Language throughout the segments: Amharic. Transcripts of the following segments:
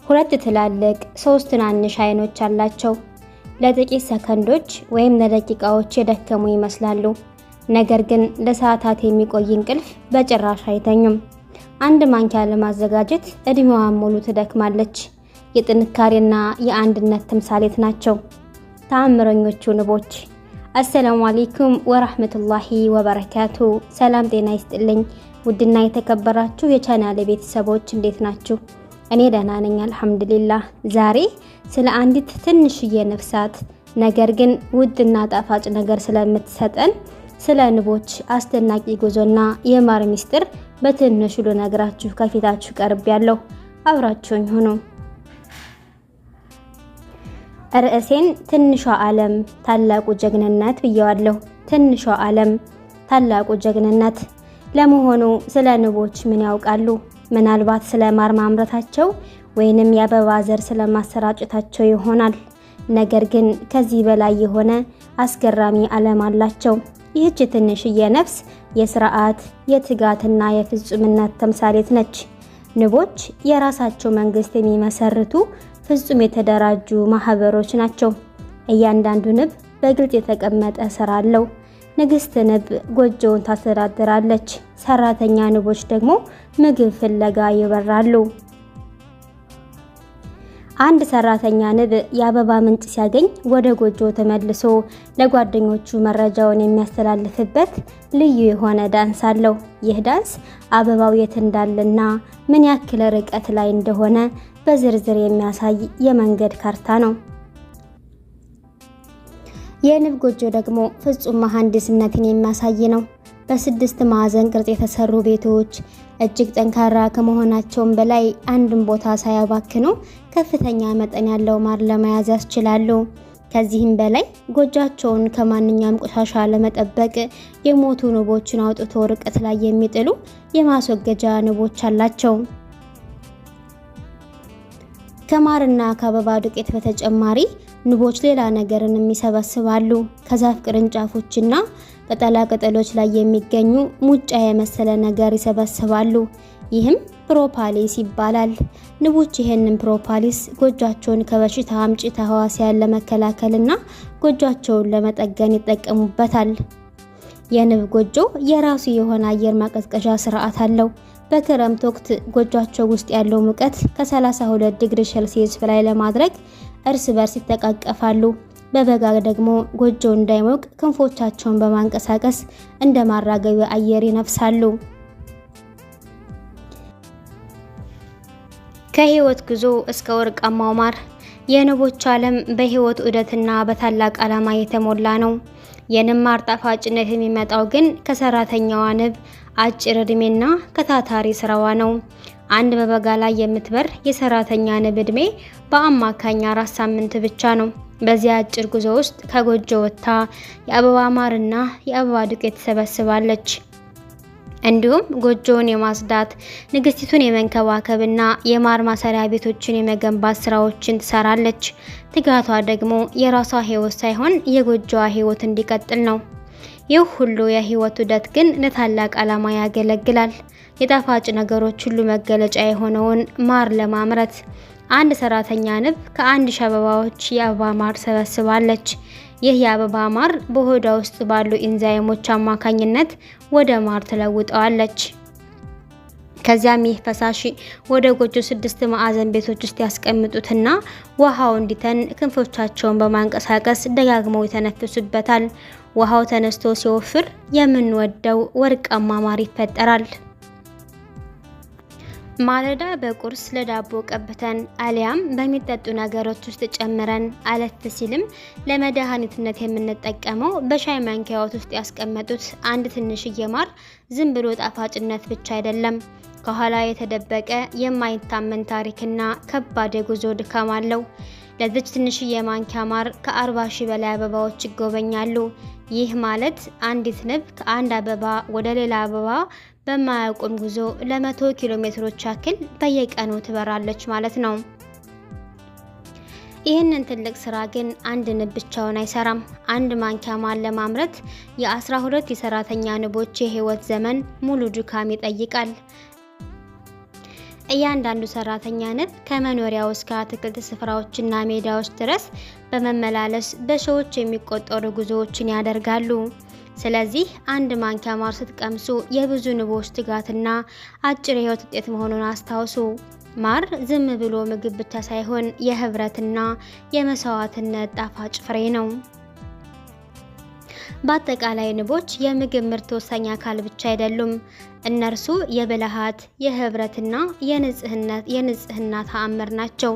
ሁለት ትላልቅ ሶስት ትናንሽ አይኖች አላቸው። ለጥቂት ሰከንዶች ወይም ለደቂቃዎች የደከሙ ይመስላሉ። ነገር ግን ለሰዓታት የሚቆይ እንቅልፍ በጭራሽ አይተኙም። አንድ ማንኪያ ለማዘጋጀት እድሜዋን ሙሉ ትደክማለች። የጥንካሬና የአንድነት ተምሳሌት ናቸው ተአምረኞቹ ንቦች። አሰላሙ አለይኩም ወራህመቱላሂ ወበረካቱ። ሰላም ጤና ይስጥልኝ ውድና የተከበራችሁ የቻናሌ ቤተሰቦች እንዴት ናችሁ? እኔ ደህና ነኝ አልሐምዱሊላህ። ዛሬ ስለ አንዲት ትንሽዬ ነፍሳት ነገር ግን ውድና ጣፋጭ ነገር ስለምትሰጠን ስለ ንቦች አስደናቂ ጉዞና የማር ሚስጥር በትንሹ ልነግራችሁ ከፊታችሁ ቀርቤያለሁ። አብራችሁኝ ሁኑ። ርዕሴን ትንሿ ዓለም ታላቁ ጀግንነት ብየዋለሁ። ትንሿ ዓለም ታላቁ ጀግንነት። ለመሆኑ ስለ ንቦች ምን ያውቃሉ? ምናልባት ስለ ማር ማምረታቸው ወይንም የአበባ ዘር ስለማሰራጨታቸው ይሆናል። ነገር ግን ከዚህ በላይ የሆነ አስገራሚ ዓለም አላቸው። ይህች ትንሽዬ ነፍስ የሥርዓት የትጋትና የፍጹምነት ተምሳሌት ነች። ንቦች የራሳቸው መንግስት የሚመሰርቱ ፍጹም የተደራጁ ማህበሮች ናቸው። እያንዳንዱ ንብ በግልጽ የተቀመጠ ስራ አለው። ንግስት ንብ ጎጆውን ታስተዳድራለች። ሰራተኛ ንቦች ደግሞ ምግብ ፍለጋ ይበራሉ። አንድ ሰራተኛ ንብ የአበባ ምንጭ ሲያገኝ ወደ ጎጆ ተመልሶ ለጓደኞቹ መረጃውን የሚያስተላልፍበት ልዩ የሆነ ዳንስ አለው። ይህ ዳንስ አበባው የት እንዳለና ምን ያክል ርቀት ላይ እንደሆነ በዝርዝር የሚያሳይ የመንገድ ካርታ ነው። የንብ ጎጆ ደግሞ ፍጹም መሐንዲስነትን የሚያሳይ ነው። በስድስት ማዕዘን ቅርጽ የተሰሩ ቤቶች እጅግ ጠንካራ ከመሆናቸውም በላይ አንድም ቦታ ሳያባክኑ ከፍተኛ መጠን ያለው ማር ለመያዝ ያስችላሉ። ከዚህም በላይ ጎጆቻቸውን ከማንኛውም ቆሻሻ ለመጠበቅ የሞቱ ንቦችን አውጥቶ ርቀት ላይ የሚጥሉ የማስወገጃ ንቦች አላቸው። ከማርና ከአበባ ዱቄት በተጨማሪ ንቦች ሌላ ነገርንም ይሰበስባሉ። ከዛፍ ቅርንጫፎችና ቅጠላ ቅጠሎች ላይ የሚገኙ ሙጫ የመሰለ ነገር ይሰበስባሉ። ይህም ፕሮፓሊስ ይባላል። ንቦች ይህንን ፕሮፓሊስ ጎጆቻቸውን ከበሽታ አምጪ ተህዋሲያን ለመከላከልና ጎጆቻቸውን ለመጠገን ይጠቀሙበታል። የንብ ጎጆ የራሱ የሆነ አየር ማቀዝቀዣ ስርዓት አለው። በክረምት ወቅት ጎጆቻቸው ውስጥ ያለው ሙቀት ከ32 ዲግሪ ሴልሲየስ በላይ ለማድረግ እርስ በርስ ይተቃቀፋሉ። በበጋ ደግሞ ጎጆ እንዳይሞቅ ክንፎቻቸውን በማንቀሳቀስ እንደ ማራገቢያ አየር ይነፍሳሉ። ከህይወት ጉዞ እስከ ወርቃማው ማር። የንቦች ዓለም በህይወት ዑደትና በታላቅ ዓላማ የተሞላ ነው። የንብ ማር ጣፋጭነት የሚመጣው ግን ከሰራተኛዋ ንብ አጭር እድሜና ከታታሪ ስራዋ ነው። አንድ በበጋ ላይ የምትበር የሰራተኛ ንብ እድሜ በአማካኝ 4 ሳምንት ብቻ ነው። በዚህ አጭር ጉዞ ውስጥ ከጎጆ ወጥታ የአበባ ማርና የአበባ ዱቄት ትሰበስባለች። እንዲሁም ጎጆውን የማጽዳት ንግስቲቱን የመንከባከብና የማር ማሰሪያ ቤቶችን የመገንባት ስራዎችን ትሰራለች። ትጋቷ ደግሞ የራሷ ህይወት ሳይሆን የጎጆዋ ህይወት እንዲቀጥል ነው። ይህ ሁሉ የህይወት ዑደት ግን ለታላቅ ዓላማ ያገለግላል። የጣፋጭ ነገሮች ሁሉ መገለጫ የሆነውን ማር ለማምረት አንድ ሰራተኛ ንብ ከ1000 አበባዎች የአበባ ማር ሰበስባለች። ይህ የአበባ ማር በሆዷ ውስጥ ባሉ ኢንዛይሞች አማካኝነት ወደ ማር ትለውጠዋለች። ከዚያም ይህ ፈሳሽ ወደ ጎጆ 6 ማዕዘን ቤቶች ውስጥ ያስቀምጡትና ውሃው እንዲተን ክንፎቻቸውን በማንቀሳቀስ ደጋግመው ይተነፍሱበታል። ውሃው ተነስቶ ሲወፍር የምንወደው ወርቃማ ማር ይፈጠራል። ማለዳ በቁርስ ለዳቦ ቀብተን አሊያም በሚጠጡ ነገሮች ውስጥ ጨምረን አለፍ ሲልም ለመድኃኒትነት የምንጠቀመው በሻይ ማንኪያዎች ውስጥ ያስቀመጡት አንድ ትንሽዬ ማር ዝም ብሎ ጣፋጭነት ብቻ አይደለም። ከኋላ የተደበቀ የማይታመን ታሪክና ከባድ የጉዞ ድካም አለው። ለዚች ትንሽዬ ማንኪያ ማር ከ40,000 በላይ አበባዎች ይጎበኛሉ። ይህ ማለት አንዲት ንብ ከአንድ አበባ ወደ ሌላ አበባ በማያቆም ጉዞ ለ100 ኪሎ ሜትሮች ያክል በየቀኑ ትበራለች ማለት ነው። ይህንን ትልቅ ስራ ግን አንድ ንብ ብቻውን አይሰራም። አንድ ማንኪያ ማር ለማምረት የ12 የሰራተኛ ንቦች የህይወት ዘመን ሙሉ ድካም ይጠይቃል። እያንዳንዱ ሰራተኛ ንብ ከመኖሪያው እስከ አትክልት ስፍራዎችና ሜዳዎች ድረስ በመመላለስ በሺዎች የሚቆጠሩ ጉዞዎችን ያደርጋሉ። ስለዚህ አንድ ማንኪያ ማር ስትቀምሱ የብዙ ንቦች ትጋትና አጭር የህይወት ውጤት መሆኑን አስታውሱ። ማር ዝም ብሎ ምግብ ብቻ ሳይሆን የህብረትና የመስዋዕትነት ጣፋጭ ፍሬ ነው። በአጠቃላይ ንቦች የምግብ ምርት ወሳኝ አካል ብቻ አይደሉም። እነርሱ የብልሃት፣ የህብረትና የንጽህና ተአምር ናቸው።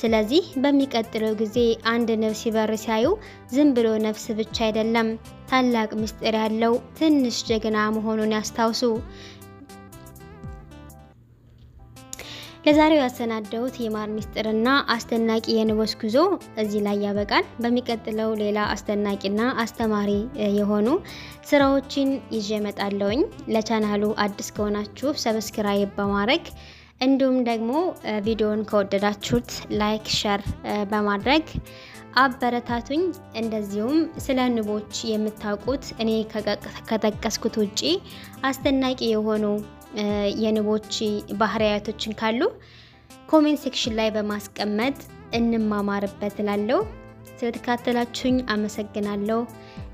ስለዚህ በሚቀጥለው ጊዜ አንድ ንብ ሲበር ሲያዩ ዝም ብሎ ነፍስ ብቻ አይደለም፣ ታላቅ ምስጢር ያለው ትንሽ ጀግና መሆኑን ያስታውሱ። ለዛሬው ያሰናደውት የማር ምስጢርና አስደናቂ የንቦች ጉዞ እዚህ ላይ ያበቃል። በሚቀጥለው ሌላ አስደናቂና አስተማሪ የሆኑ ስራዎችን ይዤ እመጣለሁኝ። ለቻናሉ አዲስ ከሆናችሁ ሰብስክራይብ በማድረግ እንዲሁም ደግሞ ቪዲዮውን ከወደዳችሁት ላይክ፣ ሼር በማድረግ አበረታቱኝ። እንደዚሁም ስለ ንቦች የምታውቁት እኔ ከጠቀስኩት ውጪ አስደናቂ የሆኑ የንቦች ባህሪያቶችን ካሉ ኮሜንት ሴክሽን ላይ በማስቀመጥ እንማማርበት እላለሁ። ስለተከታተላችሁኝ አመሰግናለሁ።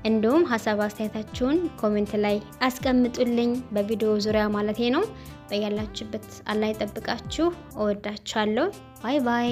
እንዲሁም ሀሳብ አስተያየታችሁን ኮሜንት ላይ አስቀምጡልኝ፣ በቪዲዮ ዙሪያ ማለቴ ነው። በያላችሁበት አላህ ይጠብቃችሁ። እወዳችኋለሁ። ባይ ባይ።